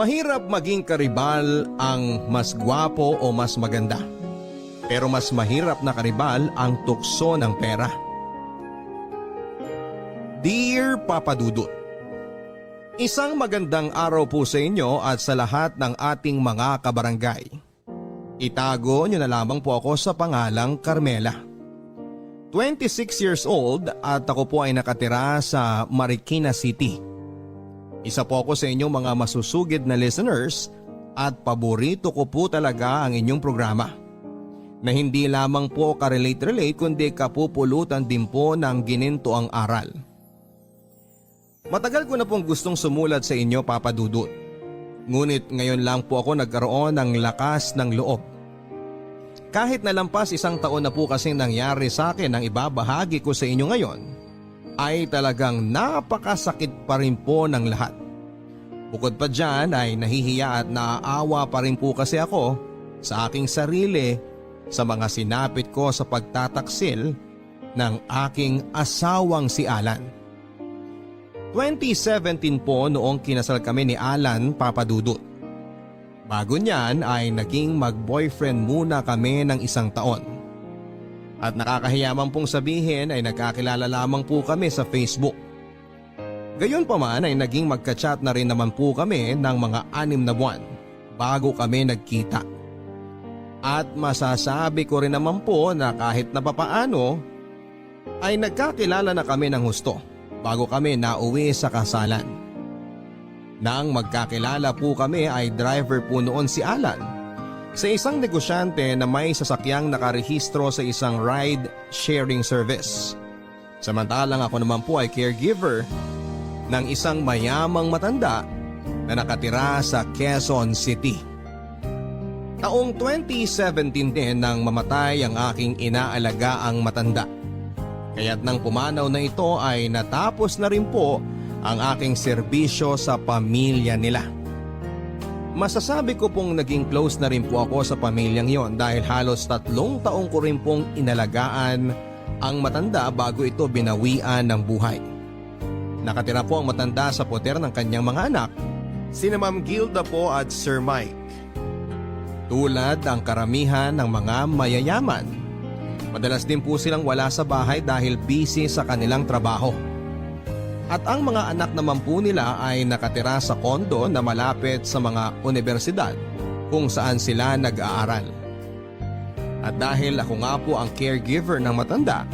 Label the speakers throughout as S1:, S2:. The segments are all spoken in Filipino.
S1: Mahirap maging karibal ang mas gwapo o mas maganda. Pero mas mahirap na karibal ang tukso ng pera. Dear Papa Dudut, isang magandang araw po sa inyo at sa lahat ng ating mga kabarangay. Itago niyo na lamang po ako sa pangalang Carmela. 26 years old at ako po ay nakatira sa Marikina City. Isa po ako sa inyong mga masusugid na listeners at paborito ko po talaga ang inyong programa. Na hindi lamang po ka-relate kundi kapupulutan din po ng ginintoang aral. Matagal ko na pong gustong sumulat sa inyo, Papa Dudut. Ngunit ngayon lang po ako nagkaroon ng lakas ng loob. Kahit nalampas isang taon na po kasing nangyari sa akin ang ibabahagi ko sa inyo ngayon, ay talagang napakasakit pa rin po ng lahat. Bukod pa dyan ay nahihiya at naaawa pa rin po kasi ako sa aking sarili sa mga sinapit ko sa pagtataksil ng aking asawang si Alan. 2017 po noong kinasal kami ni Alan, Papa Dudut. Bago niyan ay naging mag-boyfriend muna kami ng isang taon. At nakakahiyaman pong sabihin ay nagkakilala lamang po kami sa Facebook. Gayon pa man ay naging magka-chat na rin naman po kami ng mga 6 na buwan bago kami nagkita. At masasabi ko rin naman po na kahit na papaano ay nagkakilala na kami ng husto bago kami nauwi sa kasalan. Nang magkakilala po kami ay driver po noon si Alan sa isang negosyante na may sasakyang nakarehistro sa isang ride-sharing service. Samantalang ako naman po ay caregiver ng isang mayamang matanda na nakatira sa Quezon City. Taong 2017 din nang mamatay ang aking inaalagaang matanda. Kaya't nang pumanaw na ito ay natapos na rin po ang aking serbisyo sa pamilya nila. Masasabi ko pong naging close na rin po ako sa pamilyang yon dahil halos 3 taong ko rin pong inalagaan ang matanda bago ito binawian ng buhay. Nakatira po ang matanda sa poder ng kanyang mga anak, sina Ma'am Gilda po at Sir Mike. Tulad ang karamihan ng mga mayayaman, madalas din po silang wala sa bahay dahil busy sa kanilang trabaho. At ang mga anak naman po nila ay nakatira sa kondo na malapit sa mga universidad kung saan sila nag-aaral. At dahil ako nga po ang caregiver ng matanda,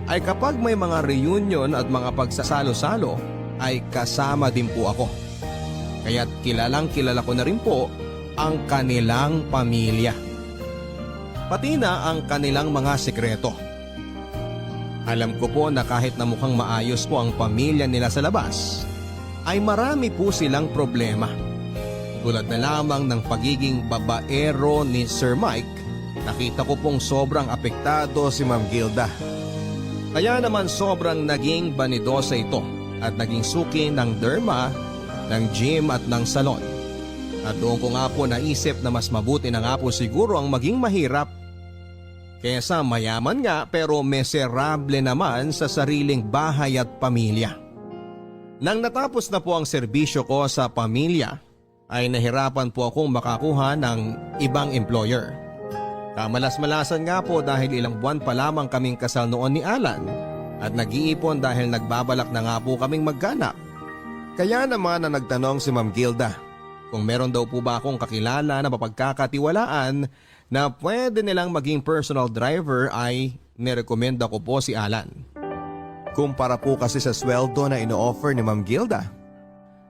S1: ay kapag may mga reunion at mga pagsasalo-salo ay kasama din po ako. Kaya't kilalang kilala ko na rin po ang kanilang pamilya. Pati na ang kanilang mga sekreto. Alam ko po na kahit na mukhang maayos po ang pamilya nila sa labas, ay marami po silang problema. Tulad na lamang ng pagiging babaero ni Sir Mike, nakita ko pong sobrang apektado si Ma'am Gilda. Kaya naman sobrang naging banidosa ito at naging suki ng derma, ng gym at ng salon. At doon ko nga po naisip na mas mabuti na nga po siguro ang maging mahirap kesa mayaman nga pero miserable naman sa sariling bahay at pamilya. Nang natapos na po ang serbisyo ko sa pamilya, ay nahirapan po akong makakuha ng ibang employer. Kamalas-malasan nga po dahil ilang buwan pa lamang kaming kasal noon ni Alan at nag-iipon dahil nagbabalak na nga po kaming magkanak. Kaya naman na nagtanong si Ma'am Gilda kung meron daw po ba akong kakilala na mapagkakatiwalaan na pwede nilang maging personal driver ay nirekomenda ko po si Alan. Kumpara po kasi sa sweldo na ino-offer ni Ma'am Gilda,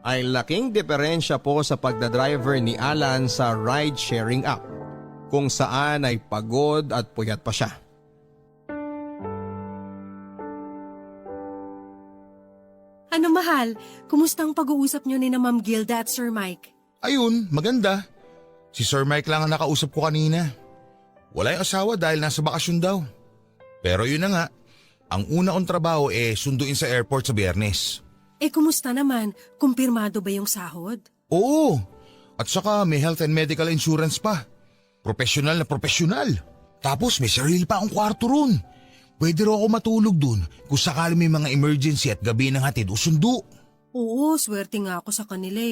S1: ay laking diferensya po sa pagdadriver ni Alan sa ride-sharing app kung saan ay pagod at puyat pa siya.
S2: Ano mahal, kumusta ang pag-uusap niyo ni na Ma'am Gilda at Sir Mike?
S3: Ayun, maganda. Si Sir Mike lang ang nakausap ko kanina. Wala yung asawa dahil nasa bakasyon daw. Pero yun na nga, ang una kong trabaho sunduin sa airport sa Biyernes.
S2: Kumusta naman? Kumpirmado ba yung sahod?
S3: Oo, at saka may health and medical insurance pa. Professional na professional. Tapos may sarili pa akong kwarto ron. Pwede rin ako matulog dun kung sakali may mga emergency at gabi ng hatid o sundo.
S2: Oo, swerte nga ako sa kanila.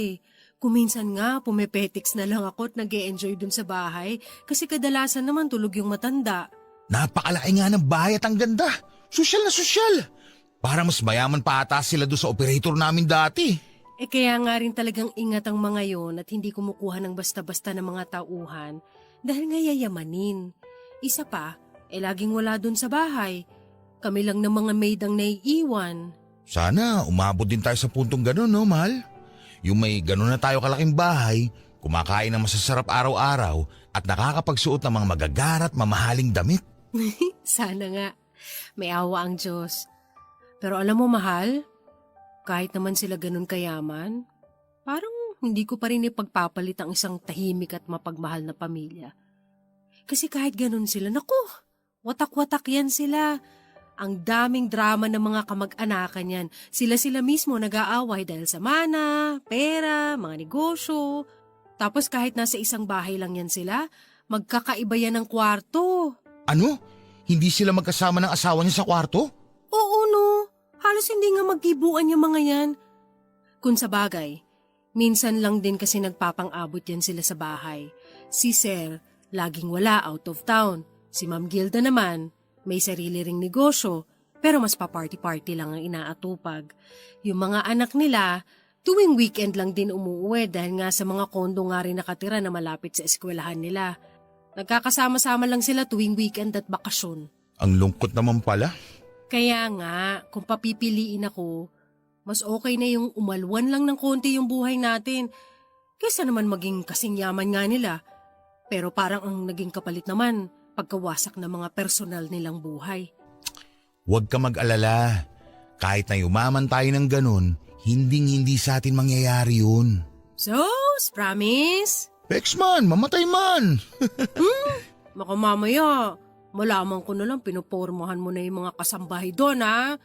S2: Kuminsan nga, pumepetiks na lang ako at nag-e-enjoy dun sa bahay kasi kadalasan naman tulog yung matanda.
S3: Napakalaki nga ng bahay at ang ganda. Sosyal na sosyal. Para mas mayaman pa ata sila doon sa operator namin dati.
S2: Kaya nga rin talagang ingat ang mga yon at hindi kumukuha ng basta-basta ng mga tauhan dahil nga yayamanin. Isa pa, laging wala dun sa bahay. Kami lang ng mga maid ang naiiwan.
S3: Sana umabot din tayo sa puntong gano'n, no, mahal? Yung may gano'n na tayo kalaking bahay, kumakain ng masasarap araw-araw at nakakapagsuot ng mga magagarat mamahaling damit.
S2: Sana nga. May awa ang Diyos. Pero alam mo, mahal, kahit naman sila ganun kayaman, parang hindi ko pa rin ipagpapalit ang isang tahimik at mapagmahal na pamilya. Kasi kahit ganun sila, naku, watak-watak yan sila. Ang daming drama ng mga kamag-anakan yan. Sila-sila mismo nag-aaway dahil sa mana, pera, mga negosyo. Tapos kahit nasa isang bahay lang yan sila, magkakaiba yan ng kwarto.
S3: Ano? Hindi sila magkasama ng asawa niya sa kwarto?
S2: Oo no, halos hindi nga magkibuan yung mga yan. Kung sa bagay, minsan lang din kasi nagpapang-abot yan sila sa bahay. Si Sir, laging wala out of town. Si Ma'am Gilda naman, may sarili ring negosyo, pero mas pa-party-party lang ang inaatupag. Yung mga anak nila, tuwing weekend lang din umuwi dahil nga sa mga kondo nga rin nakatira na malapit sa eskwelahan nila. Nagkakasama-sama lang sila tuwing weekend at bakasyon.
S3: Ang lungkot naman pala.
S2: Kaya nga, kung papipiliin ako, mas okay na yung umalwan lang ng konti yung buhay natin kaysa naman maging kasing yaman nga nila. Pero parang ang naging kapalit naman, pagkawasak ng mga personal nilang buhay.
S3: Huwag ka mag-alala. Kahit na yumaman tayo ng ganun, hinding-hindi sa atin mangyayari yun.
S2: So, promise?
S3: Pex man, mamatay man.
S2: Baka mamaya, malaman ko na lang pinupormahan mo na yung mga kasambahay doon, ha?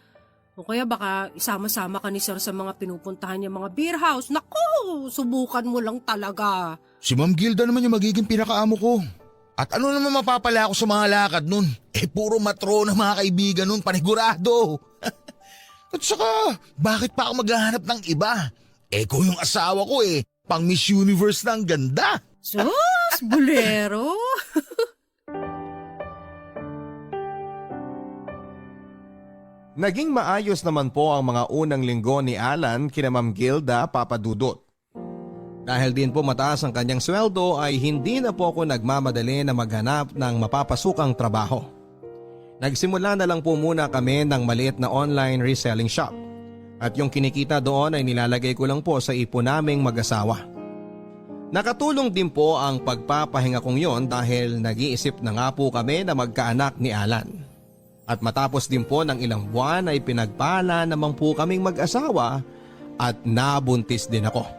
S2: O kaya baka isama-sama ka ni Sir sa mga pinupuntahan niya mga beer house. Naku, subukan mo lang talaga.
S3: Si Ma'am Gilda naman yung magiging pinakaamo ko. At ano naman mapapala ako sa mga lakad nun? Puro matrona mga kaibigan nun, panigurado. At saka, bakit pa ako maghahanap ng iba? Ko yung asawa ko pang Miss Universe na ang ganda.
S2: Sus, bulero.
S1: Naging maayos naman po ang mga unang linggo ni Alan kina Ma'am Gilda Papadudot. Dahil din po mataas ang kanyang sweldo ay hindi na po ako nagmamadali na maghanap ng mapapasukang trabaho. Nagsimula na lang po muna kami ng maliit na online reselling shop. At yung kinikita doon ay nilalagay ko lang po sa ipon naming mag-asawa. Nakatulong din po ang pagpapahinga kong yon dahil nag-iisip na nga po kami na magkaanak ni Alan. At matapos din po ng ilang buwan ay pinagpala naman po kaming mag-asawa at nabuntis din ako.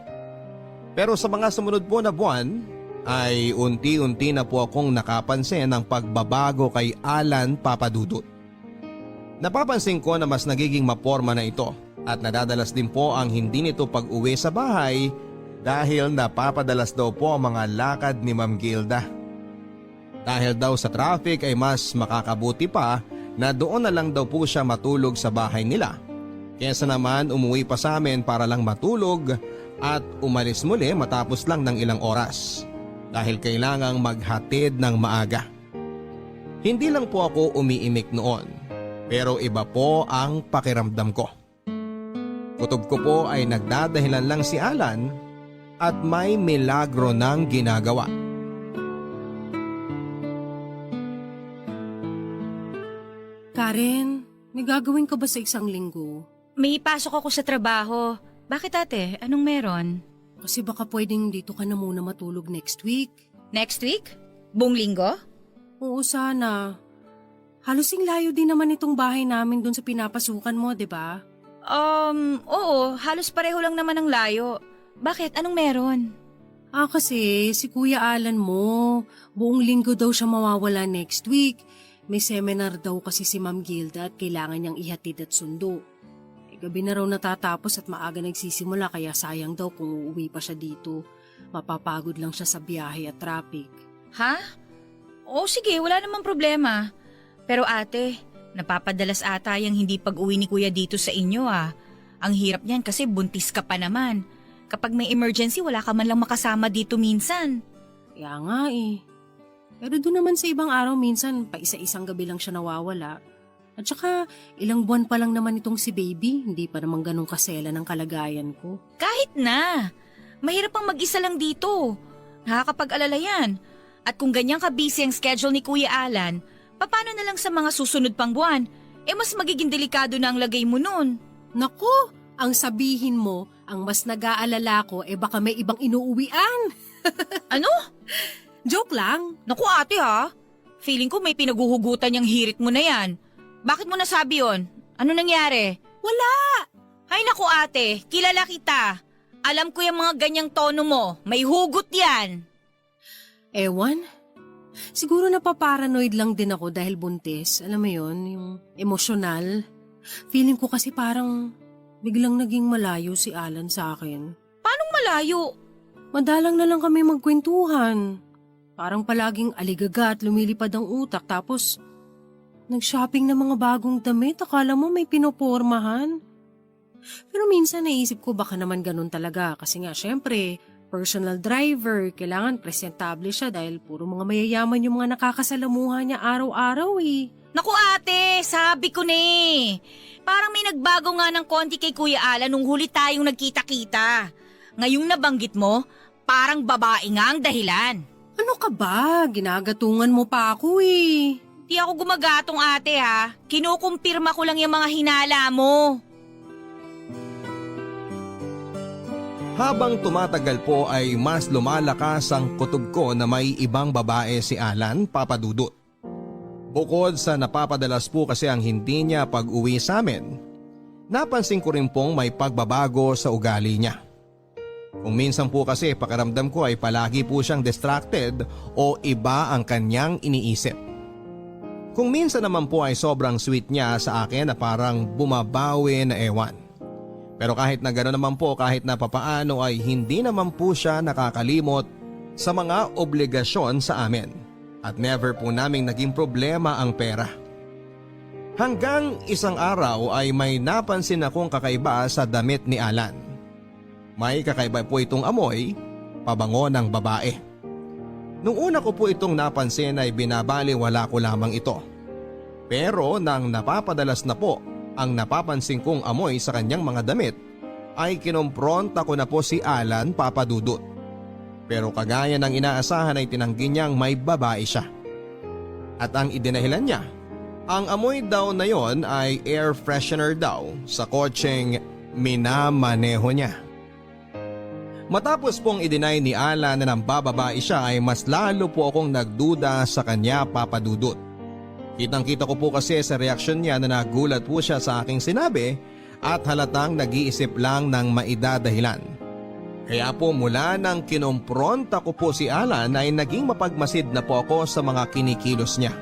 S1: Pero sa mga sumunod po na buwan ay unti-unti na po akong nakapansin ng pagbabago kay Alan Papadudut. Napapansin ko na mas nagiging maporma na ito at nadadalas din po ang hindi nito pag-uwi sa bahay dahil napapadalas daw po ang mga lakad ni Ma'am Gilda. Dahil daw sa traffic ay mas makakabuti pa na doon na lang daw po siya matulog sa bahay nila. Kesa naman umuwi pa sa amin para lang matulog at umalis muli matapos lang ng ilang oras dahil kailangang maghatid ng maaga. Hindi lang po ako umiimik noon pero iba po ang pakiramdam ko. Kutob ko po ay nagdadahilan lang si Alan at may milagro nang ginagawa.
S2: Karen, may gagawin ka ba sa isang linggo?
S4: May pasok ako sa trabaho. Bakit ate? Anong meron?
S2: Kasi baka pwedeng dito ka na muna matulog next week.
S4: Next week? Buong linggo?
S2: Oo, sana. Halos layo din naman itong bahay namin dun sa pinapasukan mo, di ba?
S4: Oo. Halos pareho lang naman ang layo. Bakit? Anong meron?
S2: Kasi si Kuya Alan mo, buong linggo daw siya mawawala next week. May seminar daw kasi si Ma'am Gilda at kailangan niyang ihatid at sundo. Gabi na raw natatapos at maaga nagsisimula kaya sayang daw kung uuwi pa siya dito. Mapapagod lang siya sa biyahe at traffic.
S4: Ha? Oo sige, wala namang problema. Pero ate, napapadalas ata yung hindi pag-uwi ni kuya dito sa inyo ah. Ang hirap niyan kasi buntis ka pa naman. Kapag may emergency, wala ka man lang makasama dito minsan.
S2: Kaya nga eh. Pero doon naman sa ibang araw minsan, pa isa-isang gabi lang siya nawawala. At saka, ilang buwan pa lang naman itong si baby, hindi pa naman ganun kasela ng kalagayan ko.
S4: Kahit na. Mahirap ang mag-isa lang dito. Nakakapag-alala yan. At kung ganyan ka-busy ang schedule ni Kuya Alan, paano na lang sa mga susunod pang buwan? Mas magiging delikado na ang lagay mo nun.
S2: Naku, ang sabihin mo, ang mas nag-aalala ko baka may ibang inuuwian.
S4: Ano?
S2: Joke lang.
S4: Naku ate ha, feeling ko may pinaguhugutan yung hirit mo na yan. Bakit mo nasabi yon? Ano nangyari?
S2: Wala.
S4: Ay naku ate, kilala kita. Alam ko yung mga ganyang tono mo, may hugot yan.
S2: Ewan. Siguro napaparanoid lang din ako dahil buntis. Alam mo yon, yung emosyonal. Feeling ko kasi parang biglang naging malayo si Alan sa akin.
S4: Paanong malayo?
S2: Madalang na lang kami magkwentuhan. Parang palaging aligaga at lumilipad ang utak tapos nag-shopping ng mga bagong damit. Akala mo may pinopormahan. Pero minsan naisip ko baka naman ganun talaga kasi nga syempre personal driver, kailangan presentable siya dahil puro mga mayayaman yung mga nakakasalamuha niya araw-araw eh.
S4: Naku ate, sabi ko na eh. Parang may nagbago nga ng konti kay Kuya Alan nung huli tayong nagkita-kita. Ngayong nabanggit mo, parang babae nga ang dahilan.
S2: Ano ka ba? Ginagatungan mo pa ako eh.
S4: Di ako gumagatong ate ha. Kinukumpirma ko lang yung mga hinala mo.
S1: Habang tumatagal po ay mas lumalakas ang kutob ko na may ibang babae si Alan, Papa Dudut. Bukod sa napapadalas po kasi ang hindi niya pag-uwi sa amin, napansin ko rin pong may pagbabago sa ugali niya. Kung minsan po kasi pakiramdam ko ay palagi po siyang distracted o iba ang kanyang iniisip. Kung minsan naman po ay sobrang sweet niya sa akin na parang bumabawi na ewan. Pero kahit na gano'n naman po, kahit na papaano ay hindi naman po siya nakakalimot sa mga obligasyon sa amin. At never po naming naging problema ang pera. Hanggang isang araw ay may napansin akong kakaiba sa damit ni Alan. May kakaiba po itong amoy, pabango ng babae. Nung una ko po itong napansin ay binabaliwala ko lamang ito. Pero nang napapadalas na po ang napapansin kong amoy sa kanyang mga damit, ay kinompronta ko na po si Alan, Papa Dudut. Pero kagaya ng inaasahan ay tinanggi niyang may babae siya. At ang idinahilan niya, ang amoy daw na yon ay air freshener daw sa kotseng minamaneho niya. Matapos pong i-deny ni Alan na nambababae siya ay mas lalo po akong nagduda sa kanya, Papa Dudut. Kitang-kita ko po kasi sa reaksyon niya na nagulat po siya sa aking sinabi at halatang nag-iisip lang ng maidadahilan. Kaya po mula nang kinompronta ko po si Alan ay naging mapagmasid na po ako sa mga kinikilos niya.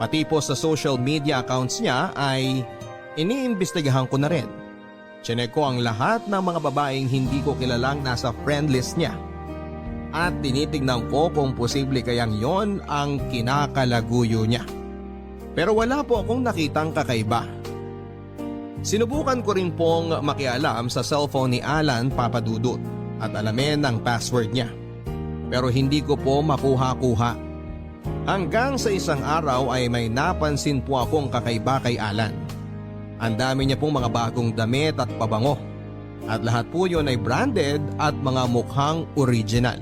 S1: Pati po sa social media accounts niya ay iniimbestigahan ko na rin. Chinek ko ang lahat ng mga babaeng hindi ko kilalang nasa friend list niya. At tinitignan ko kung posible kayang yon ang kinakalaguyo niya. Pero wala po akong nakitang kakaiba. Sinubukan ko rin pong makialam sa cellphone ni Alan, Papa Dudut at alamin ang password niya. Pero hindi ko po makuha-kuha. Hanggang sa isang araw ay may napansin po akong kakaiba kay Alan. Ang dami niya pong mga bagong damit at pabango. At lahat po yun ay branded at mga mukhang original.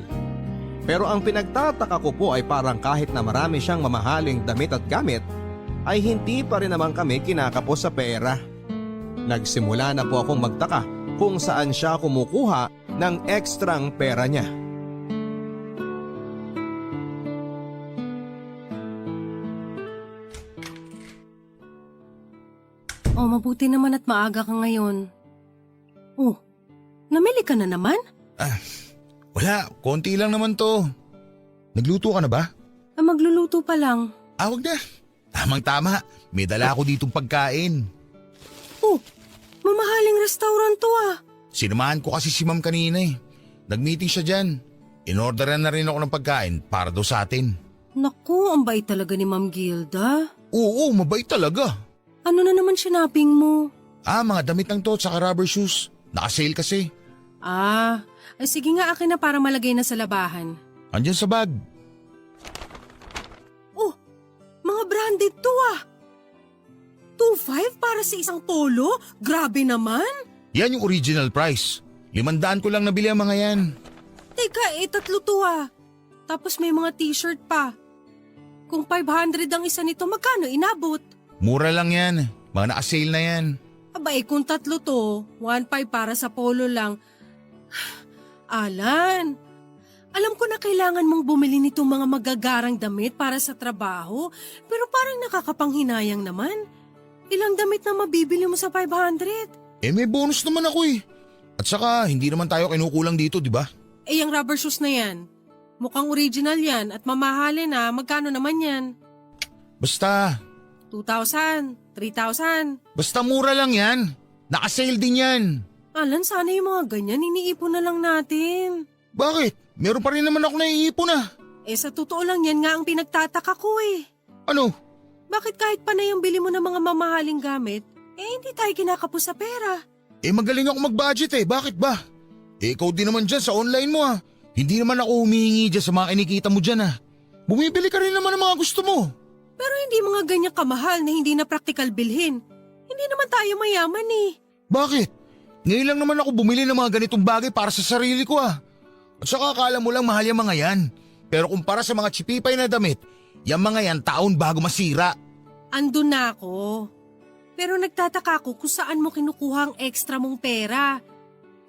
S1: Pero ang pinagtataka ko po ay parang kahit na marami siyang mamahaling damit at gamit, ay hindi pa rin naman kami kinakapos sa pera. Nagsimula na po akong magtaka kung saan siya kumukuha ng ekstrang pera niya.
S2: Oh, mabuti naman at maaga ka ngayon. Oh, namili ka na naman?
S3: Wala, konti lang naman to. Nagluto ka na ba?
S2: Magluluto pa lang.
S3: Wag na. Tamang-tama, may dala ako ditong pagkain.
S2: Oh, mamahaling restaurant to ah.
S3: Sinamahan ko kasi si Ma'am kanina eh. Nag-meeting siya dyan. In-orderan na rin ako ng pagkain para daw sa atin.
S2: Naku, ang bait talaga ni Ma'am Gilda.
S3: Oo, mabait talaga.
S2: Ano na naman sinaping mo?
S3: Mga damit lang to tsaka rubber shoes. Naka-sale kasi.
S2: Ay sige nga akin na para malagay na sa labahan.
S3: Andyan sa bag.
S2: Oh, mga branded to 2.5 para sa isang polo? Grabe naman.
S3: Yan yung original price. 500 ko lang nabili ang mga yan.
S2: Teka, 3 to Tapos may mga t-shirt pa. Kung 500 ang isa nito, magkano inabot?
S3: Mura lang yan. Mga naka-sale na yan.
S2: Abay, kung 3 to, 1.5 para sa polo lang. Alan, alam ko na kailangan mong bumili nitong mga magagarang damit para sa trabaho, pero parang nakakapanghinayang naman. Ilang damit na mabibili mo sa 500?
S3: May bonus naman ako eh. At saka, hindi naman tayo kinukulang dito, di ba?
S2: Yung rubber shoes na yan. Mukhang original yan at mamahalin na. Magkano naman yan?
S3: Basta,
S2: 2,000, 3,000.
S3: basta mura lang yan. Naka-sale din yan.
S2: Alan, sana yung mga ganyan, iniipon na lang natin.
S3: Bakit? Meron pa rin naman ako naiipon ah.
S2: Sa totoo lang yan nga ang pinagtataka ko eh.
S3: Ano?
S2: Bakit kahit pa na yung bili mo ng mga mamahaling gamit, hindi tayo kinakapos sa pera?
S3: Magaling ako mag-budget eh. Bakit ba? Ikaw din naman dyan sa online mo ah. Hindi naman ako humihingi dyan sa mga kinikita mo dyan ah. Bumibili ka rin naman ng mga gusto mo.
S2: Pero hindi mga ganyan kamahal na hindi na praktikal bilhin. Hindi naman tayo mayaman eh.
S3: Bakit? Ngayon lang naman ako bumili ng mga ganitong bagay para sa sarili ko ah. At saka akala mo lang mahal yung mga yan. Pero kumpara sa mga chipipay na damit, yung mga yan taon bago masira.
S2: Andun na ako. Pero nagtataka ako kung saan mo kinukuha ang extra mong pera.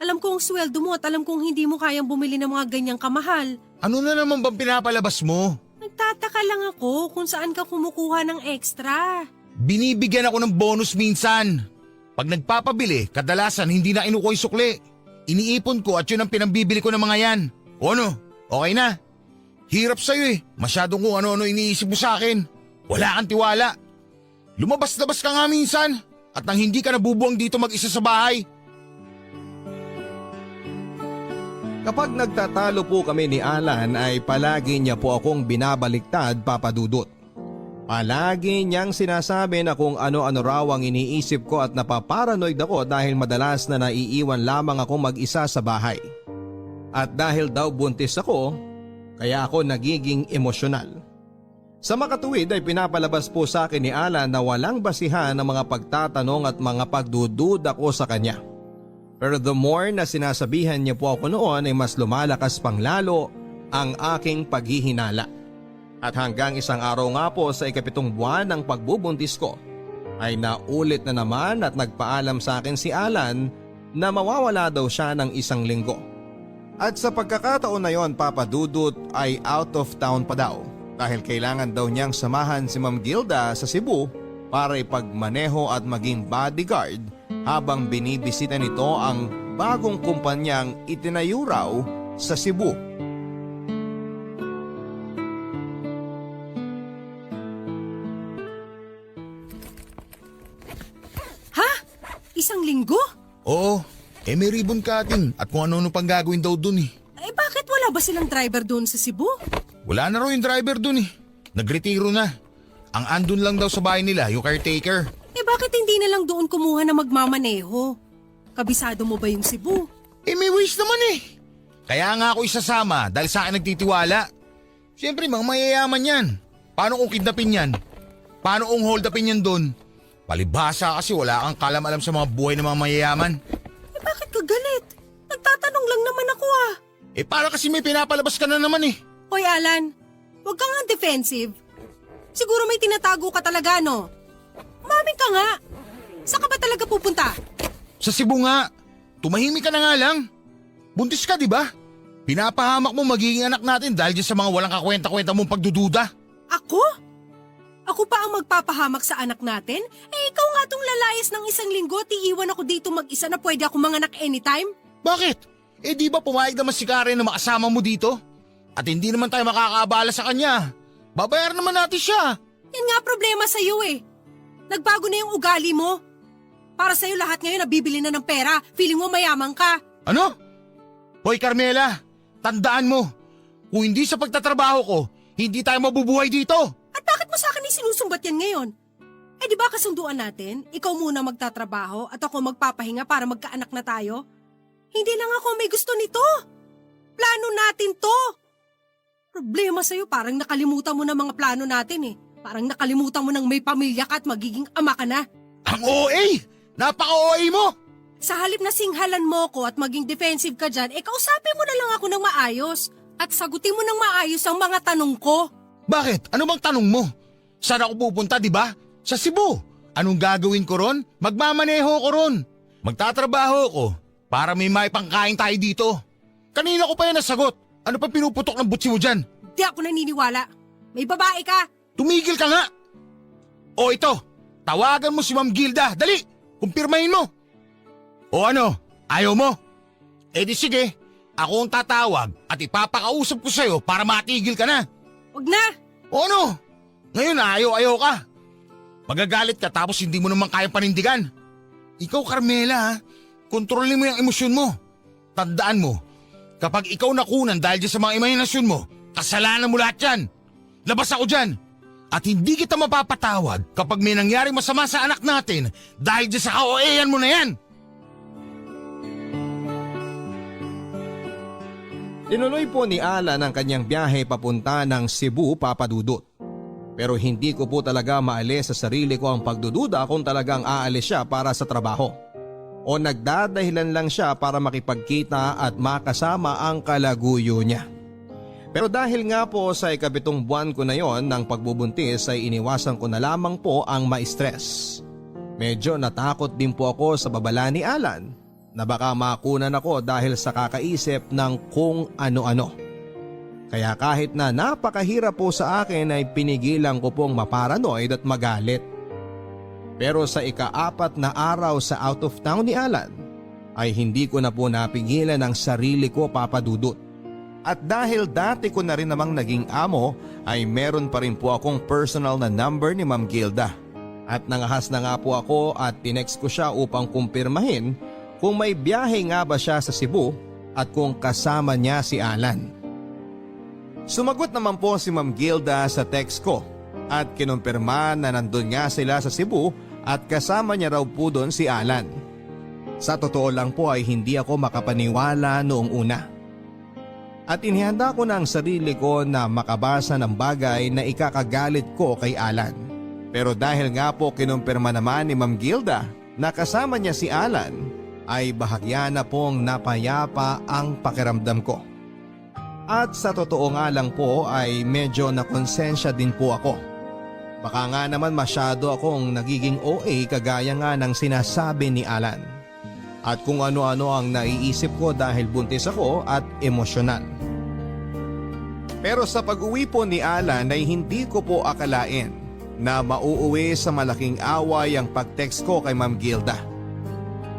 S2: Alam ko ang sweldo mo at alam kong hindi mo kayang bumili ng mga ganyang kamahal.
S3: Ano na naman bang pinapalabas mo?
S2: Nagtataka lang ako kung saan ka kumukuha ng extra.
S3: Binibigyan ako ng bonus minsan. Pag nagpapabili, kadalasan hindi na inukoy sukli. Iniipon ko at yun ang pinambibili ko ng mga yan. O ano? Okay na? Hirap sa'yo eh. Masyadong kung ano-ano iniisip mo sa akin. Wala kang tiwala. Lumabas-labas ka nga minsan at nang hindi ka nabubuang dito mag-isa sa bahay.
S1: Kapag nagtatalo po kami ni Alan ay palagi niya po akong binabaliktad, Papa Dudut. Palagi niyang sinasabi na kung ano-ano raw ang iniisip ko at napaparanoid ako dahil madalas na naiiwan lamang ako mag-isa sa bahay. At dahil daw buntis ako, kaya ako nagiging emosyonal. Sa makatuwid ay pinapalabas po sa akin ni Alan na walang basihan ng mga pagtatanong at mga pagdududa ko sa kanya. Pero the more na sinasabihan niya po ako noon ay mas lumalakas pang lalo ang aking paghihinala. At hanggang isang araw nga po sa 7th buwan ng pagbubuntis ko ay naulit na naman at nagpaalam sa akin si Alan na mawawala daw siya ng 1 linggo. At sa pagkakataon na yon, Papa Dudut, ay out of town pa daw dahil kailangan daw niyang samahan si Ma'am Gilda sa Cebu para ipagmaneho at maging bodyguard habang binibisita nito ang bagong kumpanyang itinayo raw sa Cebu.
S2: Ha? 1 linggo?
S3: Oo, may ribbon cutting at kung ano-ano pang gagawin daw dun eh.
S2: Bakit wala ba silang driver doon sa Cebu?
S3: Wala na raw yung driver dun eh. Nagretiro na. Ang andun lang daw sa bahay nila, yung caretaker.
S2: Bakit hindi na lang doon kumuha na magmamaneho? Kabisado mo ba yung Cebu?
S3: May wish naman eh. Kaya nga ako isasama dahil sa akin nagtitiwala. Siyempre mga mayayaman yan. Paano kung kidnapin yan? Paano kung hold upin yan dun? Palibhasa kasi wala kang kalam-alam sa mga buhay ng mga mayayaman.
S2: Bakit ka galit? Nagtatanong lang naman ako
S3: Para kasi may pinapalabas ka na naman eh.
S2: Hoy Alan, huwag kang nga defensive. Siguro may tinatago ka talaga no? Umamin ka nga. Saan ka ba talaga pupunta?
S3: Sa Cebu nga. Tumahimik ka na nga lang. Buntis ka, di ba? Pinapahamak mo magiging anak natin dahil dyan sa mga walang kakwenta-kwenta mong pagdududa.
S2: Ako? Ako pa ang magpapahamak sa anak natin? Ikaw nga tong lalayas ng 1 linggo at iiwan ako dito mag-isa na pwede ako manganak anytime?
S3: Bakit? Di ba pumayag naman si Karen na makasama mo dito? At hindi naman tayo makakaabala sa kanya. Babayaran naman natin siya.
S2: Yan nga problema sa'yo Nagbago na yung ugali mo. Para sa'yo lahat ngayon nabibili na ng pera. Feeling mo mayaman ka.
S3: Ano? Hoy Carmela, tandaan mo. Kung hindi sa pagtatrabaho ko, hindi tayo mabubuhay dito.
S2: At bakit mo sa akin isinusumbat yan ngayon? Di ba kasunduan natin? Ikaw muna magtatrabaho at ako magpapahinga para magkaanak na tayo? Hindi lang ako may gusto nito. Plano natin to. Problema sa'yo, parang nakalimutan mo na mga plano natin eh. Parang nakalimutan mo nang may pamilya ka at magiging ama ka na.
S3: Ang OA! Napaka-OA mo!
S2: Sa halip na singhalan mo ko at maging defensive ka dyan, kausapin mo na lang ako ng maayos. At sagutin mo ng maayos ang mga tanong ko.
S3: Bakit? Ano bang tanong mo? Saan ako pupunta, di ba? Sa Cebu. Anong gagawin ko ron? Magmamaneho ko ron. Magtatrabaho ko para may maipangkain tayo dito. Kanina ko pa yan nasagot. Ano pa pinuputok ng butsi mo dyan?
S2: Di ako naniniwala. May babae ka.
S3: Tumigil ka nga! O ito, tawagan mo si Ma'am Gilda. Dali, kumpirmahin mo. O ano, ayaw mo? Eh di sige, ako ang tatawag at ipapakausap ko sa'yo para matigil ka na.
S2: Wag na.
S3: O ano? Ngayon ayaw ka. Magagalit ka tapos hindi mo naman kayang panindigan. Ikaw Carmela ha, kontrolin mo yung emosyon mo. Tandaan mo, kapag ikaw nakunan dahil dyan sa mga imahinasyon mo, kasalanan mo lahat yan. Labas ako dyan. At hindi kita mapapatawad kapag may nangyari masama sa anak natin dahil dyan sa kaoean mo na yan.
S1: Tinuloy po ni Alan ang kanyang biyahe papunta ng Cebu, Papa Dudut. Pero hindi ko po talaga maalis sa sarili ko ang pagdududa kung talagang aalis siya para sa trabaho. O nagdadahilan lang siya para makipagkita at makasama ang kalaguyo niya. Pero dahil nga po sa ikapitong buwan ko na yon ng pagbubuntis ay iniwasan ko na lamang po ang ma-stress. Medyo natakot din po ako sa babala ni Alan na baka makunan ako dahil sa kakaisip ng kung ano-ano. Kaya kahit na napakahirap po sa akin ay pinigilan ko pong maparanoid at magalit. Pero sa ika-4 na araw sa out of town ni Alan ay hindi ko na po napigilan ang sarili ko, Papa Dudut. At dahil dati ko na rin namang naging amo ay meron pa rin po akong personal na number ni Ma'am Gilda. At nangahas na nga po ako at tinext ko siya upang kumpirmahin kung may biyahe nga ba siya sa Cebu at kung kasama niya si Alan. Sumagot naman po si Ma'am Gilda sa text ko at kinumpirma na nandun nga sila sa Cebu at kasama niya raw po doon si Alan. Sa totoo lang po ay hindi ako makapaniwala noong una. At inihanda ko na ang sarili ko na makabasa ng bagay na ikakagalit ko kay Alan. Pero dahil nga po kinumpirma naman ni Ma'am Gilda na kasama niya si Alan, ay bahagya na pong napayapa ang pakiramdam ko. At sa totoo nga lang po ay medyo nakonsensya din po ako. Baka nga naman masyado akong nagiging OA kagaya nga ng sinasabi ni Alan. At kung ano-ano ang naiisip ko dahil buntis ako at emosyonal. Pero sa pag-uwi po ni Alan ay hindi ko po akalain na mauuwi sa malaking away ang pag-text ko kay Ma'am Gilda.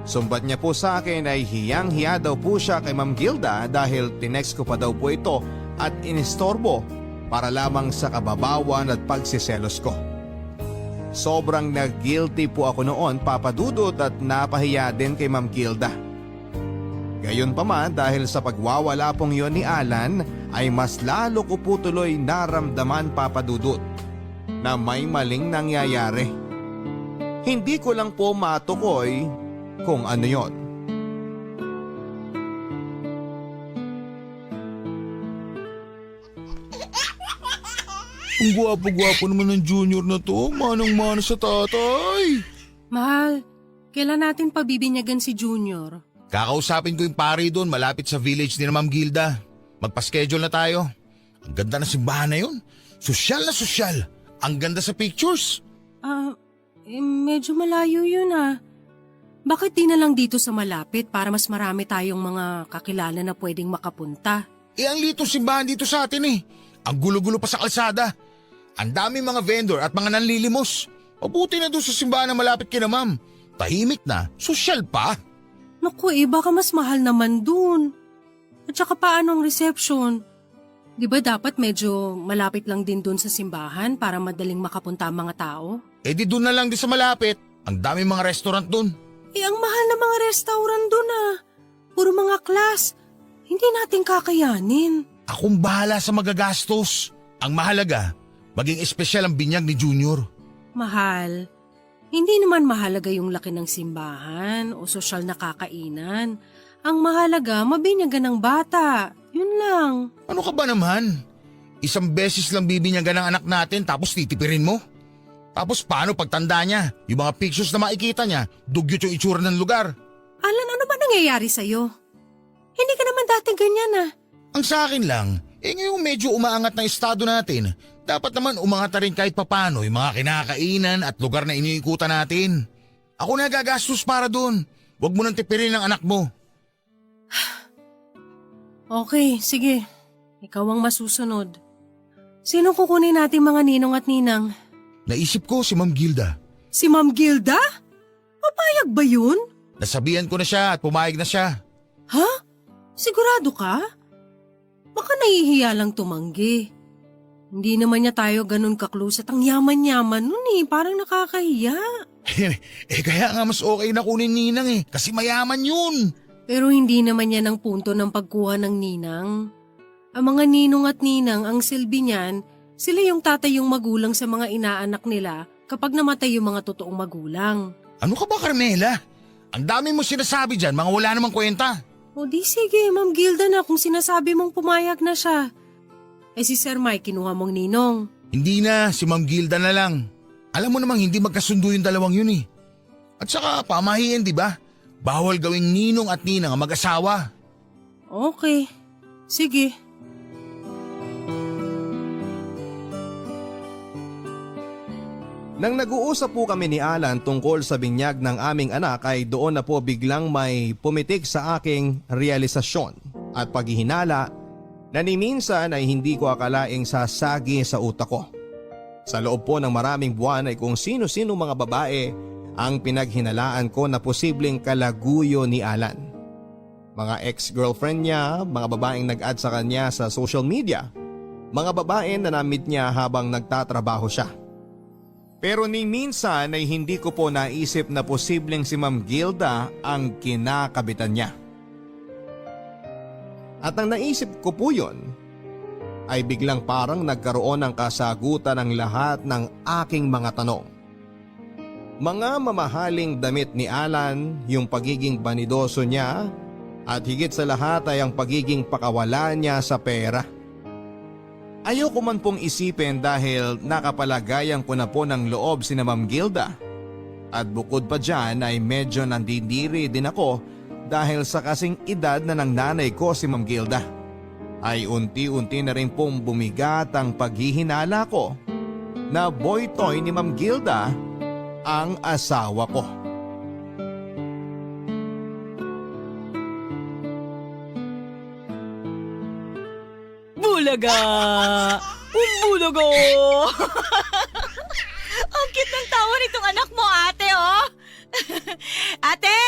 S1: Sumbat niya po sa akin ay hiyang-hiya daw po siya kay Ma'am Gilda dahil tinext ko pa daw po ito at inistorbo para lamang sa kababawan at pagsiselos ko. Sobrang nag-guilty po ako noon, Papa Dudut, at napahiya din kay Ma'am Gilda. Gayon pa man dahil sa pagwawala pong yon ni Alan ay mas lalo ko po tuloy naramdaman, Papa Dudut, na may maling nangyayari. Hindi ko lang po matukoy kung ano yon.
S3: Ang gwapo-gwapo naman ng junior na to, manang-mana sa tatay.
S2: Mahal, kailan natin pabibinyagan si Junior?
S3: Kakausapin ko yung pare doon malapit sa village ni Ma'am Gilda. Magpa-schedule na tayo. Ang ganda ng simbahan na yun. Sosyal na sosyal. Ang ganda sa pictures.
S2: Medyo malayo yun ah. Bakit di na lang dito sa malapit para mas marami tayong mga kakilala na pwedeng makapunta?
S3: Ang litong simbahan dito sa atin eh. Ang gulo-gulo pa sa kalsada. Ang dami mga vendor at mga nanlilimos. Mabuti na doon sa simbahan na malapit kina Ma'am. Tahimik na, sosyal pa.
S2: Naku baka mas mahal naman dun. At saka paano ang reception? Di ba dapat medyo malapit lang din dun sa simbahan para madaling makapunta ang mga tao?
S3: Di doon na lang din sa malapit. Ang dami mga restaurant doon.
S2: Ang mahal na mga restaurant dun ah. Puro mga class. Hindi natin kakayanin.
S3: Akong bahala sa magagastos. Ang mahalaga, maging espesyal ang binyag ni Junior.
S2: Mahal. Hindi naman mahalaga yung laki ng simbahan o sosyal na kakainan. Ang mahalaga, mabinyagan ng bata. Yun lang.
S3: Ano ka ba naman? Isang beses lang bibinyagan ng anak natin tapos titipirin mo? Tapos paano pagtanda niya? Yung mga pictures na makikita niya, dugyot yung itsura ng lugar.
S2: Alan, ano ba nangyayari sa'yo? Hindi ka naman dati ganyan ah.
S3: Ang sa akin lang, ngayong medyo umaangat na estado natin, dapat naman umangat na rin kahit papano yung mga kinakainan at lugar na iniikutan natin. Ako na gagastos para doon. Huwag mo nang tipirin ang anak mo.
S2: Okay, sige. Ikaw ang masusunod. Sino kukunin natin mga ninong at ninang?
S3: Naisip ko si Ma'am Gilda.
S2: Si Ma'am Gilda? Papayag ba yun?
S3: Nasabihan ko na siya at pumayag na siya.
S2: Ha? Sigurado ka? Baka nahihiya lang tumanggi. Hindi naman niya tayo ganun ka-close at ang yaman-yaman nun eh. Parang nakakahiya.
S3: Kaya nga mas okay na kunin ninang kasi mayaman yun.
S2: Pero hindi naman yan ang punto ng pagkuha ng ninang. Ang mga ninong at ninang ang silbi niyan, sila yung tatay yung magulang sa mga inaanak nila kapag namatay yung mga totoong magulang.
S3: Ano ka ba, Carmela? Ang dami mo sinasabi dyan, mga wala namang kwenta.
S2: O di sige, Ma'am Gilda na kung sinasabi mong pumayag na siya. Si Sir Mike kinuha mong ninong.
S3: Hindi na, si Ma'am Gilda na lang. Alam mo namang hindi magkasundo yung dalawang yun eh. At saka pamahiin, di ba? Bawal gawing ninong at ninang ang mag-asawa.
S2: Okay, sige.
S1: Nang nag-uusap po kami ni Alan tungkol sa binyag ng aming anak ay doon na po biglang may pumitik sa aking realisasyon at paghihinala na ni minsan ay hindi ko akalaing sasagi sa utak ko. Sa loob po ng maraming buwan ay kung sino-sino mga babae ang pinaghinalaan ko na posibleng kalaguyo ni Alan. Mga ex-girlfriend niya, mga babaeng nag-add sa kanya sa social media, mga babae na na-meet niya habang nagtatrabaho siya. Pero ni minsan ay hindi ko po naisip na posibleng si Ma'am Gilda ang kinakabitan niya. At ang naisip ko po yun, ay biglang parang nagkaroon ng kasagutan ng lahat ng aking mga tanong. Mga mamahaling damit ni Alan, yung pagiging banidoso niya, at higit sa lahat ay ang pagiging pakawala niya sa pera. Ayoko man pong isipin dahil nakapalagayan ko na po ng loob si na Ma'am Gilda. At bukod pa dyan ay medyo nandidiri din ako dahil sa kasing edad na ng nanay ko si Ma'am Gilda. Ay unti-unti na rin pong bumigat ang paghihinala ko na boy toy ni Ma'am Gilda ang asawa ko.
S4: Bulaga! Bulaga! Ang cute ng tawa nitong anak mo, ate, oh! Ate!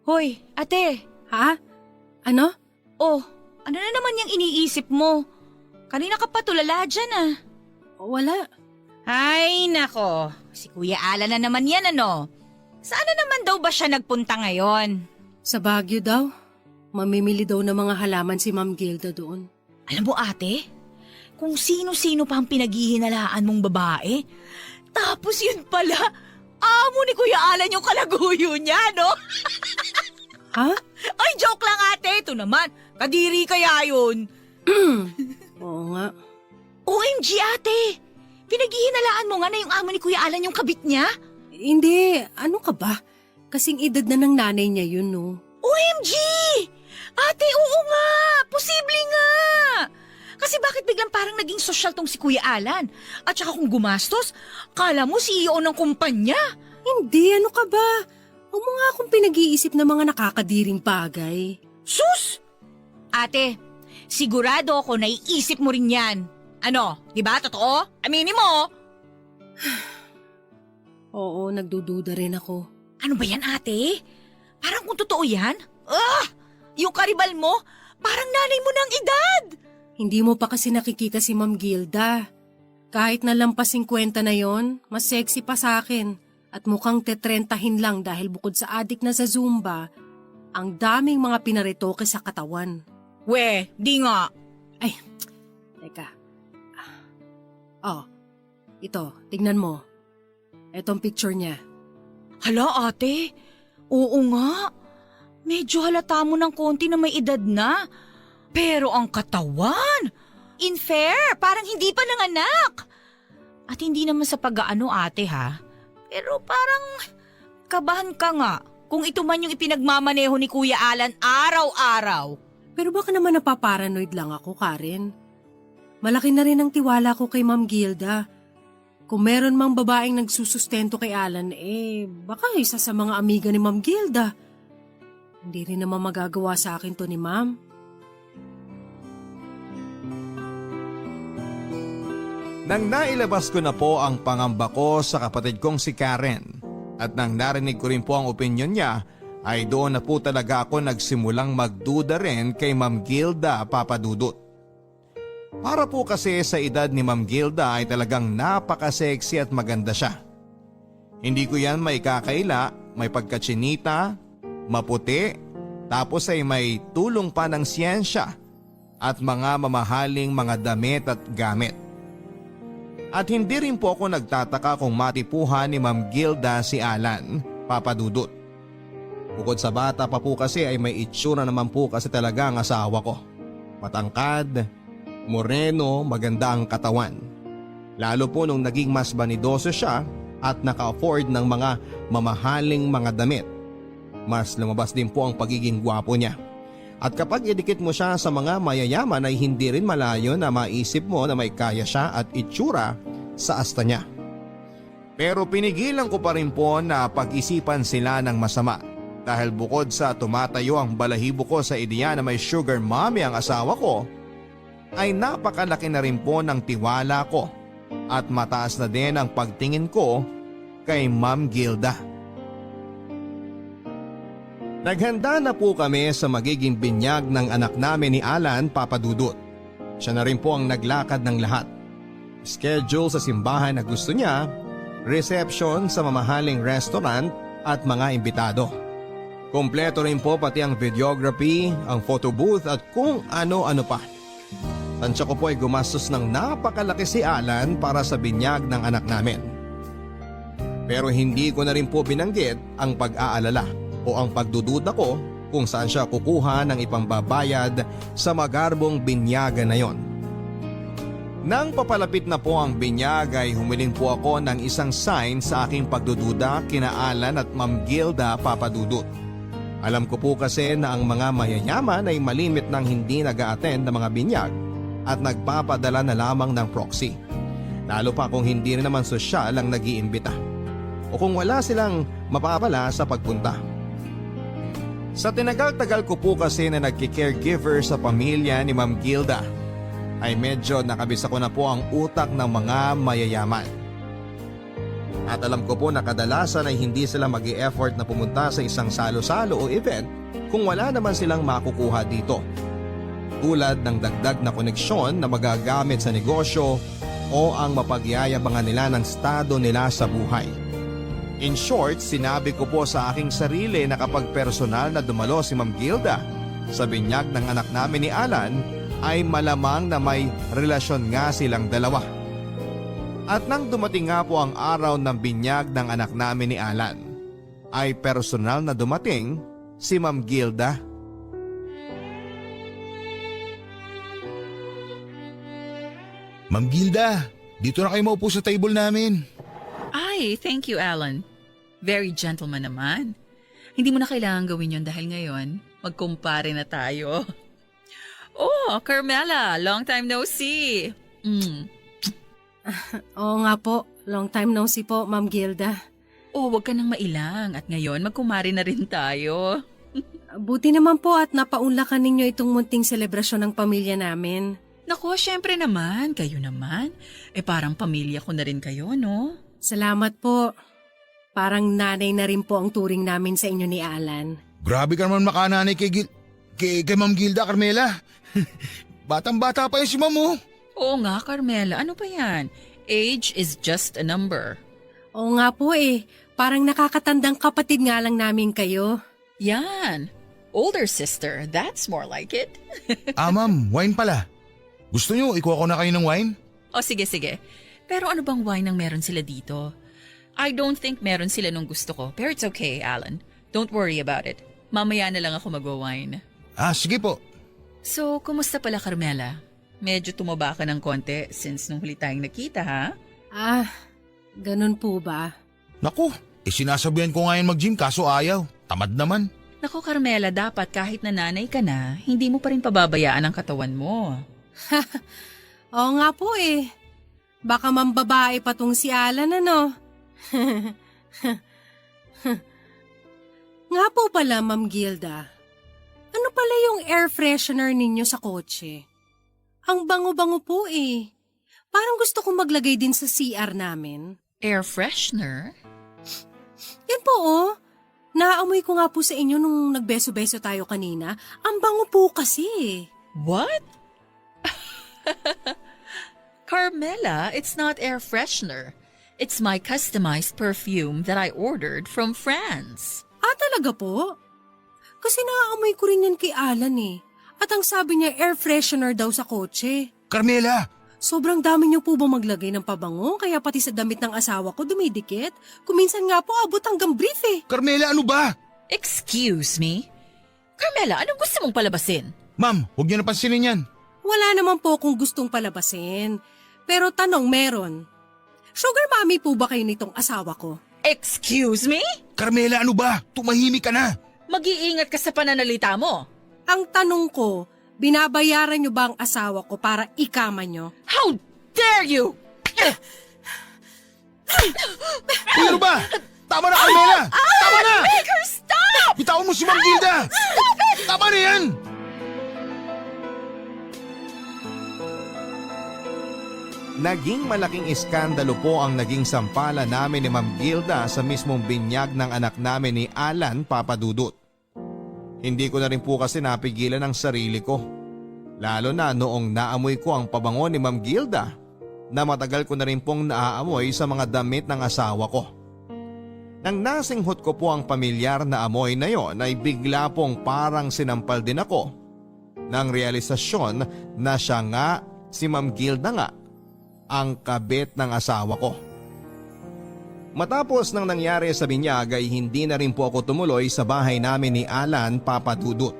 S4: Hoy, ate!
S2: Ha? Ano?
S4: Oh, ano na naman yung iniisip mo? Kanina ka pa tulala dyan, ah.
S2: Wala.
S4: Ay, nako. Si Kuya Alan na naman yan, ano? Saan na naman daw ba siya nagpunta ngayon?
S2: Sa Baguio daw. Mamimili daw ng mga halaman si Ma'am Gilda doon.
S4: Alam mo, ate, kung sino-sino pa ang pinaghihinalaan mong babae, tapos yun pala, amo ni Kuya Alan yung kalaguyo niya, no?
S2: Ha?
S4: Ay, joke lang, ate. Ito naman, kadiri kaya yun.
S2: Oo nga.
S4: OMG, ate. Pinaghihinalaan mo nga na yung amo ni Kuya Alan yung kabit niya?
S2: Hindi, ano ka ba? Kasing edad na ng nanay niya yun, no?
S4: OMG! Ate, oo nga! Posible nga! Kasi bakit biglang parang naging sosyal tong si Kuya Alan? At saka kung gumastos, kala mo CEO ng kumpanya.
S2: Hindi, ano ka ba? Huwag mo nga akong pinag-iisip ng mga nakakadiring bagay.
S4: Sus! Ate, sigurado ako naiisip mo rin yan. Ano, di ba? Totoo? Aminin mo!
S2: Oo, nagdududa rin ako.
S4: Ano ba yan, ate? Parang kung totoo yan? Yung karibal mo, parang nanay mo ng edad!
S2: Hindi mo pa kasi nakikita si Ma'am Gilda. Kahit na lampas 50 na yon, mas sexy pa sa akin. At mukhang tetrentahin lang dahil bukod sa adik na sa Zumba, ang daming mga pinaritoke sa katawan.
S4: We, di nga.
S2: Ay, teka. Oh, ito, tignan mo. Etong picture niya.
S4: Hala, ate. Oo nga. Medyo halata mo ng konti na may edad na. Pero ang katawan, unfair, parang hindi pa nanganak. At hindi naman sa pag-aano ate ha. Pero parang kabahan ka nga kung ito man yung ipinagmamaneho ni Kuya Alan araw-araw.
S2: Pero baka naman napaparanoid lang ako, Karen. Malaki na rin ang tiwala ko kay Ma'am Gilda. Kung meron mang babaeng nagsusustento kay Alan, baka isa sa mga amiga ni Ma'am Gilda. Hindi rin naman magagawa sa akin to ni Ma'am.
S1: Nang nailabas ko na po ang pangamba ko sa kapatid kong si Karen at nang narinig ko rin po ang opinyon niya, ay doon na po talaga ako nagsimulang magduda rin kay Ma'am Gilda Papadudut. Para po kasi sa edad ni Ma'am Gilda ay talagang napaka-sexy at maganda siya. Hindi ko yan may kakaila, may pagkatsinita, maputi, tapos ay may tulong pa ng siyensya at mga mamahaling mga damit at gamit. At hindi rin po ako nagtataka kung matipuhan ni Ma'am Gilda si Alan Papadudut. Bukod sa bata pa po kasi ay may itsura naman po kasi talaga ang asawa ko. Matangkad, moreno, maganda ang katawan. Lalo po nung naging mas banidoso siya at naka-afford ng mga mamahaling mga damit. Mas lumabas din po ang pagiging gwapo niya. At kapag idikit mo siya sa mga mayayaman ay hindi rin malayo na maisip mo na may kaya siya at itsura sa asta niya. Pero pinigilan ko pa rin po na pag-isipan sila ng masama dahil bukod sa tumatayo ang balahibo ko sa ideya na may sugar mommy ang asawa ko, ay napakalaki na rin po ng tiwala ko at mataas na din ang pagtingin ko kay Ma'am Gilda. Naghanda na po kami sa magiging binyag ng anak namin ni Alan Papadudut. Siya na rin po ang naglakad ng lahat. Schedule sa simbahan na gusto niya, reception sa mamahaling restaurant at mga imbitado. Kompleto rin po pati ang videography, ang photo booth at kung ano-ano pa. Tansya ko po ay gumastos ng napakalaki si Alan para sa binyag ng anak namin. Pero hindi ko na rin po binanggit ang pag-aalala o ang pagdududa ko kung saan siya kukuha ng ipambabayad sa magarbong binyaga na yon. Nang papalapit na po ang binyag ay humiling po ako ng isang sign sa aking pagdududa kina Alan at Ma'am Gilda Papadudut. Alam ko po kasi na ang mga mayayaman ay malimit ng hindi nag-a-attend ng mga binyag at nagpapadala na lamang ng proxy. Lalo pa kung hindi rin naman sosyal ang nag-iimbita o kung wala silang mapapala sa pagpunta. Sa tinagal-tagal ko po kasi na nagki-caregiver sa pamilya ni Ma'am Gilda, ay medyo nakabisa ko na po ang utak ng mga mayayaman. At alam ko po na kadalasan ay hindi sila mag-e-effort na pumunta sa isang salo-salo o event kung wala naman silang makukuha dito. Tulad ng dagdag na koneksyon na magagamit sa negosyo o ang mapagyayabangan nila ng estado nila sa buhay. In short, sinabi ko po sa aking sarili na kapag personal na dumalo si Ma'am Gilda sa binyag ng anak namin ni Alan, ay malamang na may relasyon nga silang dalawa. At nang dumating nga po ang araw ng binyag ng anak namin ni Alan, ay personal na dumating si Ma'am Gilda.
S3: Ma'am Gilda, dito na kayo maupo sa table namin.
S5: Ay, thank you, Alan. Very gentleman naman. Hindi mo na kailangan gawin yon dahil ngayon, magkumpare na tayo. Oh, Carmela, long time no see.
S2: Oo nga po, long time no see po, Ma'am Gilda.
S5: Oh, wag ka nang mailang at ngayon magkumare na rin tayo.
S2: Buti naman po at napaunlakan ninyo itong munting selebrasyon ng pamilya namin.
S5: Naku, syempre naman, kayo naman. Parang pamilya ko na rin kayo, no?
S2: Salamat po. Parang nanay na rin po ang turing namin sa inyo ni Alan.
S3: Grabe ka naman makananay kay Ma'am Gilda, Carmela. Batang-bata pa yun si Ma'am, oh.
S5: Oo nga, Carmela, ano pa yan? Age is just a number.
S2: Oo nga po parang nakakatandang kapatid nga lang namin kayo.
S5: Yan. Older sister, that's more like it.
S3: Ma'am, wine pala. Gusto nyo, ikuha ko na kayo ng wine?
S5: O sige. Pero ano bang wine ang meron sila dito? I don't think meron sila nung gusto ko, pero it's okay, Alan. Don't worry about it. Mamaya na lang ako magwa-wine.
S3: Sige po.
S5: So, kumusta pala, Carmela? Medyo tumaba ka ng konti since nung huli tayong nakita, ha?
S2: Ganun po ba?
S3: Naku, sinasabihan ko nga yan mag-gym kaso ayaw. Tamad naman.
S5: Naku, Carmela, dapat kahit nanay ka na, hindi mo pa rin pababayaan ang katawan mo.
S2: Oo nga po eh. Baka mambabae pa tong si Alan ano. Nga po pala, Ma'am Gilda. Ano pala yung air freshener ninyo sa kotse? Ang bango-bango po eh. Parang gusto kong maglagay din sa CR namin.
S5: Air freshener?
S2: Yan po oh. Naamoy ko nga po sa inyo nung nagbeso-beso tayo kanina. Ang bango po kasi.
S5: What? Carmela, it's not air freshener. It's my customized perfume that I ordered from France.
S2: Talaga po? Kasi naaamoy ko rin yan kay Alan eh. At ang sabi niya air freshener daw sa kotse.
S3: Carmela!
S2: Sobrang dami niyo po ba maglagay ng pabango kaya pati sa damit ng asawa ko dumidikit? Kuminsan nga po abot hanggang brief eh.
S3: Carmela, ano ba?
S5: Excuse me? Carmela, anong gusto mong palabasin?
S3: Ma'am, huwag niyo napansinin yan.
S2: Wala naman po akong gustong palabasin. Pero tanong meron. Sugar mommy po ba kayo nitong asawa ko?
S5: Excuse me?
S3: Carmela, ano ba? Tumahimik ka na.
S5: Mag-iingat ka sa pananalita mo.
S2: Ang tanong ko, binabayaran niyo ba ang asawa ko para ikama niyo?
S5: How dare you!
S3: Uy, ano ba? Tama na, Carmela! Tama na!
S5: Make her stop!
S3: Bitawan mo si Ma'am Gilda! Tama na yan!
S1: Naging malaking iskandalo po ang naging sampala namin ni Ma'am Gilda sa mismong binyag ng anak namin ni Alan Papadudut. Hindi ko na rin po kasi napigilan ang sarili ko. Lalo na noong naamoy ko ang pabango ni Ma'am Gilda na matagal ko na rin pong naaamoy sa mga damit ng asawa ko. Nang nasinghot ko po ang pamilyar na amoy na yon ay bigla pong parang sinampal din ako ng realisasyon na siya nga si Ma'am Gilda nga ang kabit ng asawa ko. Matapos nang nangyari sa binyag ay hindi na rin po ako tumuloy sa bahay namin ni Alan Papadudut.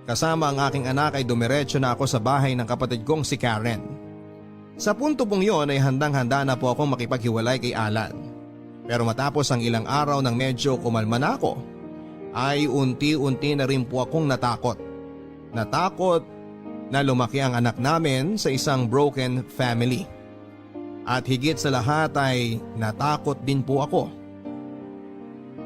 S1: Kasama ang aking anak ay dumiretso na ako sa bahay ng kapatid kong si Karen. Sa punto pong yon ay handang-handa na po akong makipaghiwalay kay Alan. Pero matapos ang ilang araw nang medyo kumalma na ako, ay unti-unti na rin po akong natakot. Natakot na lumaki ang anak namin sa isang broken family. At higit sa lahat ay natakot din po ako.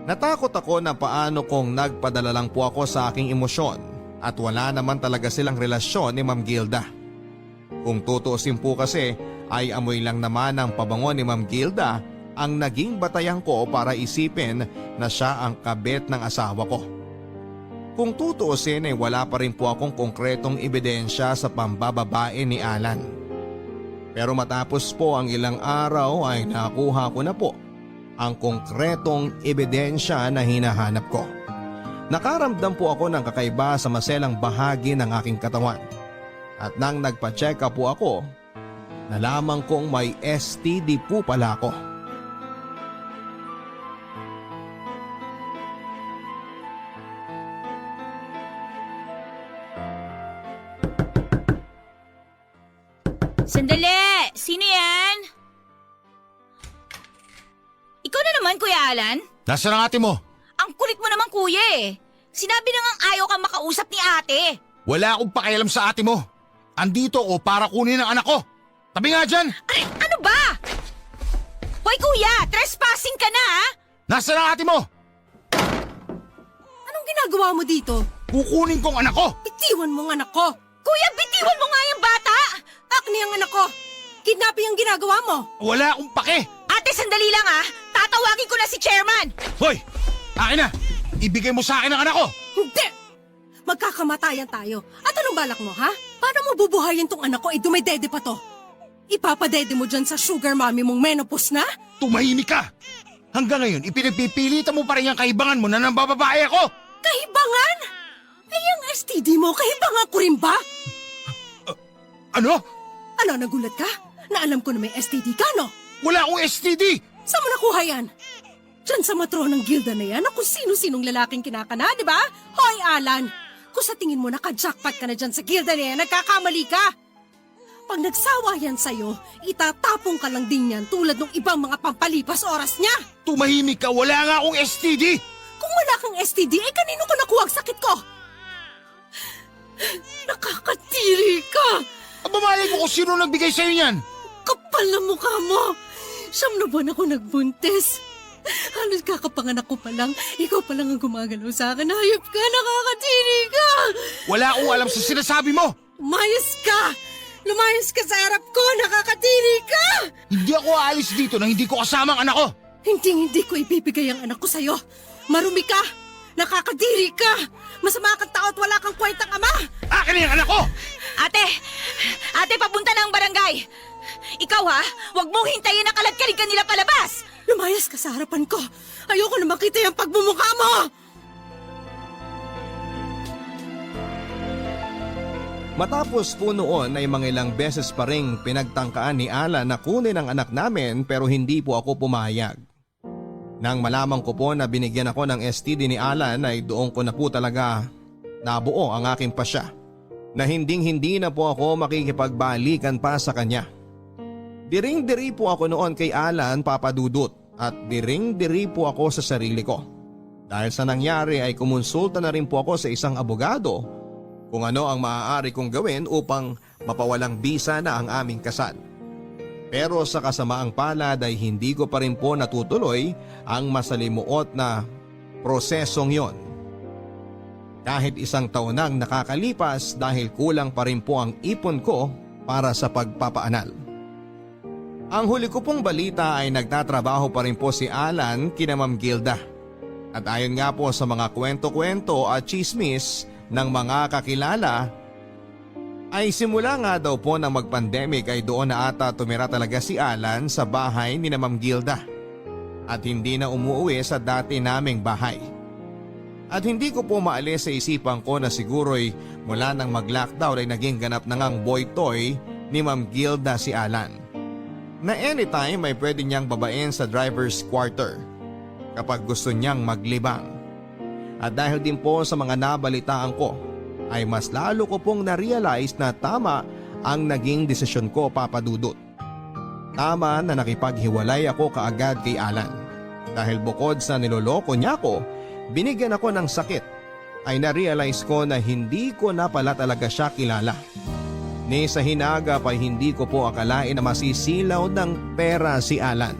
S1: Natakot ako na paano kung nagpadala lang po ako sa aking emosyon at wala naman talaga silang relasyon ni Ma'am Gilda. Kung tutuusin po kasi ay amoy lang naman ang pabango ni Ma'am Gilda ang naging batayan ko para isipin na siya ang kabit ng asawa ko. Kung tutuusin ay wala pa rin po akong konkretong ebidensya sa pambababae ni Alan. Pero matapos po ang ilang araw ay nakuha ko na po ang konkretong ebidensya na hinahanap ko. Nakaramdam po ako ng kakaiba sa maselang bahagi ng aking katawan. At nang nagpa-check up po ako, nalaman kong may STD po pala ako.
S4: Sandali! Sino yan? Ikaw na naman, Kuya Alan?
S3: Nasaan ang ate mo?
S4: Ang kulit mo naman, Kuya eh. Sinabi na ngang ayaw kang makausap ni ate.
S3: Wala akong pakialam sa ate mo. Andito ako para kunin ang anak ko. Tabi nga dyan!
S4: Aray, ano ba? Hoy, Kuya! Trespassing ka na, ha?
S3: Nasaan ang ate mo?
S2: Anong ginagawa mo dito?
S3: Kukunin kong anak ko!
S2: Bitiwan mo ang anak ko!
S4: Kuya, bitiwan mo nga yung bata!
S2: Akni ang anak ko! Kidnapping ang ginagawa mo!
S3: Wala akong pake!
S4: Ate, sandali lang, ha? Tatawagin ko na si Chairman!
S3: Hoy! Akin na! Ibigay mo sa akin ang anak ko!
S2: Hindi! Magkakamatayan tayo. At anong balak mo, ha? Paano mo bubuhayin tong anak ko? Dumidede pa to. Ipapadede mo dyan sa sugar mommy mong menopause na?
S3: Tumahimik ka! Hanggang ngayon, ipinagpipilitan mo pa rin ang kaibangan mo na nambababae ako!
S2: Kahibangan? Ay, ang STD mo, kahibangan ko rin ba?
S3: Ano?
S2: Ano, nagulat ka? Na alam ko na may STD ka, no?
S3: Wala akong STD!
S2: Saan mo nakuha yan? Diyan sa matronang gilda na yan, kung sino-sinong lalaking kinakana, di ba? Hoy, Alan! Kung sa tingin mo naka-jackpot ka na dyan sa gilda na yan, nagkakamali ka! Pag nagsawa yan sa'yo, itatapong ka lang din yan tulad ng ibang mga pampalipas oras niya!
S3: Tumahimik ka, wala nga akong STD!
S2: Kung wala kang STD, eh kanino ko nakuha ang sakit ko? Nakakatiri ka!
S3: Aba malay mo kung sino nagbigay sa'yo niyan!
S2: Kapal na mukha mo! 9 na buwan ako nagbuntis. Halos kakapanganak ko pa lang, ikaw pa lang ang gumagalaw sa akin. Hayop ka, nakakatiri ka!
S3: Wala akong alam sa sinasabi mo!
S2: Lumayas ka! Lumayas ka sa harap ko, nakakatiri ka!
S3: Hindi ako aalis dito nang hindi ko kasama ang anak ko!
S2: Hindi ko ibibigay ang anak ko sa'yo. Marumi ka! Nakakadiri ka! Masama kang tao at wala kang kwentang ama!
S3: Akin na yung anak ko!
S4: Ate, papunta na ang barangay! Ikaw ha, huwag mong hintayin na kaladkarin ka nila palabas!
S2: Lumayas ka sa harapan ko! Ayoko na makita yung pagmumukha mo!
S1: Matapos po noon ay mga ilang beses pa ring pinagtangkaan ni Alan na kunin ang anak namin pero hindi po ako pumayag. Nang malaman ko po na binigyan ako ng STD ni Alan ay doon ko na po talaga nabuo ang aking pasya na hindi na po ako makikipagbalikan pa sa kanya. Diring-diri po ako noon kay Alan, Papa Dudut, at diring-diri po ako sa sarili ko. Dahil sa nangyari ay kumonsulta na rin po ako sa isang abogado kung ano ang maaari kong gawin upang mapawalang bisa na ang aming kasal. Pero sa kasamaang palad ay hindi ko pa rin po natutuloy ang masalimuot na prosesong yon. Kahit 1 taon nang nakakalipas dahil kulang pa rin po ang ipon ko para sa pagpapaanal. Ang huli ko pong balita ay nagtatrabaho pa rin po si Alan kina Ma'am Gilda. At ayon nga po sa mga kwento-kwento at chismis ng mga kakilala, ay simula nga daw po ng mag-pandemic ay doon na ata tumira talaga si Alan sa bahay ni na Ma'am Gilda at hindi na umuwi sa dati naming bahay. At hindi ko po maalis sa isipan ko na siguro'y mula nang mag-lockdown ay naging ganap na ngang boy toy ni Ma'am Gilda si Alan, na anytime ay pwede niyang babain sa driver's quarter kapag gusto niyang maglibang. At dahil din po sa mga nabalitaan ko ay mas lalo ko pong na-realize na tama ang naging desisyon ko, Papa Dudut. Tama na nakipaghiwalay ako kaagad kay Alan dahil bukod sa niloloko niya ako, binigyan ako ng sakit, ay na-realize ko na hindi ko na pala talaga siya kilala. Ni sa hinagap ay hindi ko po akalain na masisilaw ng pera si Alan.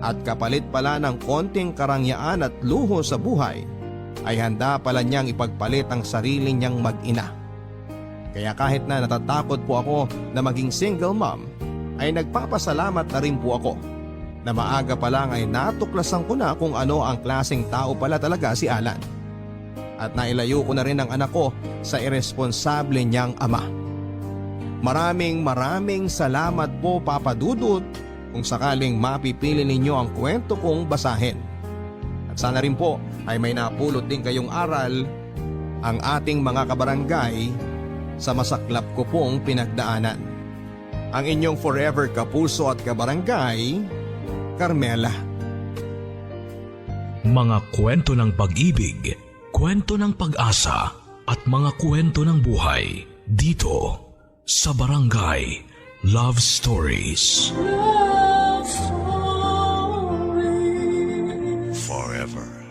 S1: At kapalit pala ng konting karangyaan at luho sa buhay, ay handa pala niyang ipagpalit ang sarili niyang mag-ina. Kaya kahit na natatakot po ako na maging single mom, ay nagpapasalamat na rin po ako na maaga pa lang ay natuklasan ko na kung ano ang klaseng tao pala talaga si Alan. At nailayo ko na rin ang anak ko sa irresponsable niyang ama. Maraming salamat po, Papa Dudut, kung sakaling mapipili ninyo ang kwento kong basahin. At sana rin po ay may napulot din kayong aral ang ating mga kabarangay sa masaklap ko pong pinagdaanan. Ang inyong forever kapuso at kabarangay, Carmela.
S6: Mga kwento ng pag-ibig, kwento ng pag-asa at mga kwento ng buhay dito sa Barangay Love Stories.
S7: Love Stories. Forever.